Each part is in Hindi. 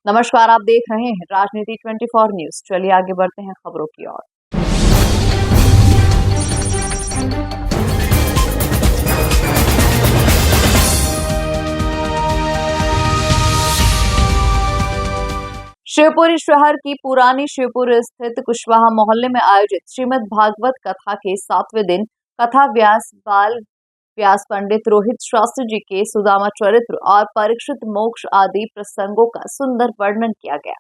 नमस्कार, आप देख रहे हैं राजनीति 24 न्यूज। चलिए आगे बढ़ते हैं खबरों की ओर। शिवपुरी शहर की पुरानी शिवपुर स्थित कुशवाहा मोहल्ले में आयोजित श्रीमद् भागवत कथा के 7वें दिन कथा व्यास पंडित रोहित शास्त्री जी के सुदामा चरित्र और परीक्षित मोक्ष आदि प्रसंगों का सुंदर वर्णन किया गया।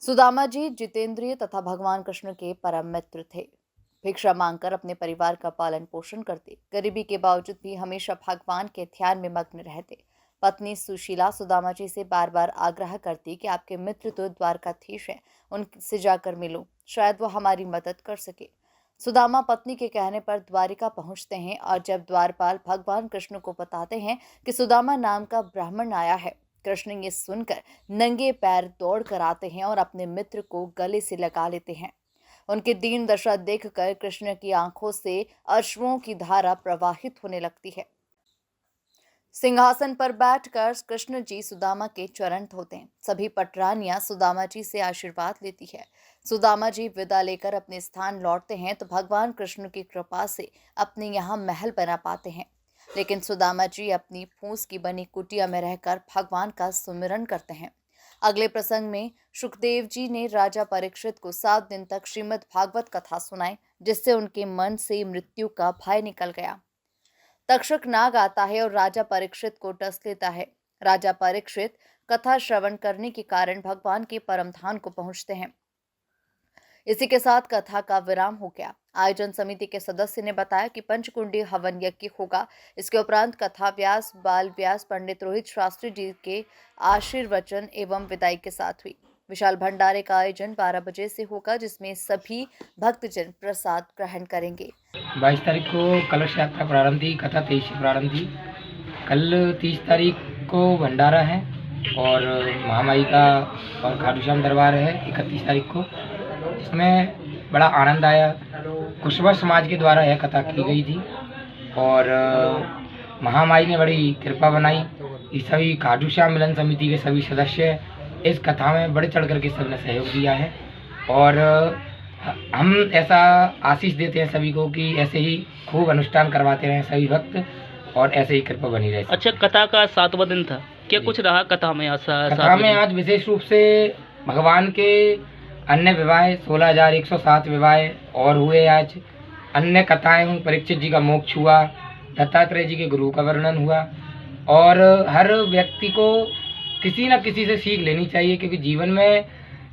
सुदामा जी जितेंद्रिय तथा भगवान कृष्ण के परम मित्र थे। भिक्षा मांगकर अपने परिवार का पालन पोषण करते, गरीबी के बावजूद भी हमेशा भगवान के ध्यान में मग्न रहते। पत्नी सुशीला सुदामा जी से बार बार आग्रह करती कि आपके मित्र तो द्वारकाधीश हैं, उनसे जाकर मिलो, शायद वो हमारी मदद कर सके। सुदामा पत्नी के कहने पर द्वारिका पहुंचते हैं और जब द्वारपाल भगवान कृष्ण को बताते हैं कि सुदामा नाम का ब्राह्मण आया है, कृष्ण ये सुनकर नंगे पैर दौड़ कर आते हैं और अपने मित्र को गले से लगा लेते हैं। उनकी दीन दशा देखकर कृष्ण की आंखों से अश्रुओं की धारा प्रवाहित होने लगती है। सिंहासन पर बैठकर कृष्ण जी सुदामा के चरण धोते हैं। सभी पटरानियां सुदामा जी से आशीर्वाद लेती है। सुदामा जी विदा लेकर अपने स्थान लौटते हैं तो भगवान कृष्ण की कृपा से अपने यहाँ महल बना पाते हैं, लेकिन सुदामा जी अपनी फूस की बनी कुटिया में रहकर भगवान का सुमिरन करते हैं। अगले प्रसंग में सुखदेव जी ने राजा परीक्षित को 7 दिन तक श्रीमद् भागवत कथा सुनाई, जिससे उनके मन से मृत्यु का भय निकल गया। तक्षक नाग आता है और राजा परीक्षित को डस लेता है। राजा परीक्षित कथा श्रवण करने के कारण भगवान के परम धाम को पहुंचते हैं। इसी के साथ कथा का विराम हो गया। आयोजन समिति के सदस्य ने बताया कि पंचकुंडी हवन यज्ञ होगा। इसके उपरांत कथा व्यास पंडित रोहित शास्त्री जी के आशीर्वचन एवं विदाई के साथ हुई। विशाल भंडारे का आयोजन 12 बजे से होगा, जिसमें सभी भक्तजन प्रसाद ग्रहण करेंगे। 22 तारीख को कलश यात्रा प्रारंभ थी, कथा 23 से प्रारंभ थी। कल 30 तारीख को भंडारा है और महामाई का और खाटू श्याम दरबार है 31 तारीख को। इसमें बड़ा आनंद आया। कुशवा समाज के द्वारा यह कथा की गई थी और महामाई ने बड़ी कृपा बनाई। इस सभी खाटू श्याम मिलन समिति के सभी सदस्य इस कथा में बढ़ चढ़ करके सबने सहयोग दिया है और हम ऐसा आशीष देते हैं सभी को कि ऐसे ही खूब अनुष्ठान करवाते रहें सभी भक्त और ऐसे ही कृपा बनी रहे। अच्छा, कथा का 7वां दिन था, क्या कुछ रहा कथा में? कथा में आज विशेष रूप से भगवान के अन्य विवाह 16,107 विवाह और हुए। आज अन्य कथाएं हुई, परीक्षित जी का मोक्ष हुआ, दत्तात्रेय जी के गुरु का वर्णन हुआ और हर व्यक्ति को किसी न किसी से सीख लेनी चाहिए, क्योंकि जीवन में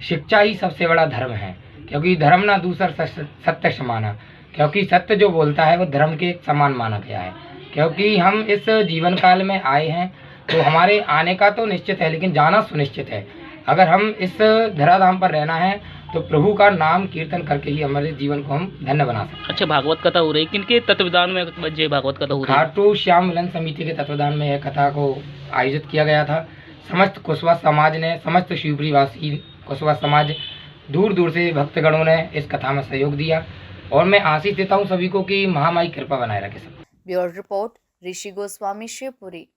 शिक्षा ही सबसे बड़ा धर्म है। क्योंकि धर्म ना दूसर सत्य समाना, क्योंकि सत्य जो बोलता है वो धर्म के समान माना गया है। क्योंकि हम इस जीवन काल में आए हैं तो हमारे आने का तो निश्चित है, लेकिन जाना सुनिश्चित है। अगर हम इस धराधाम पर रहना है तो प्रभु का नाम कीर्तन करके ही हमारे जीवन को हम धन्य बना सकते हैं। अच्छा, भागवत कथा हो रही, किनके तत्वदान में ये भागवत कथा हो रही है? खाटू श्याम मिलन समिति के तत्वदान में यह कथा को आयोजित किया गया था। समस्त कुशवा समाज ने, समस्त शिवपुरी वासी कुशवा समाज, दूर दूर से भक्तगणों ने इस कथा में सहयोग दिया और मैं आशीष देता हूँ सभी को कि महामाई कृपा बनाए रखे सब। ब्यूरो रिपोर्ट, ऋषि गोस्वामी, शिवपुरी।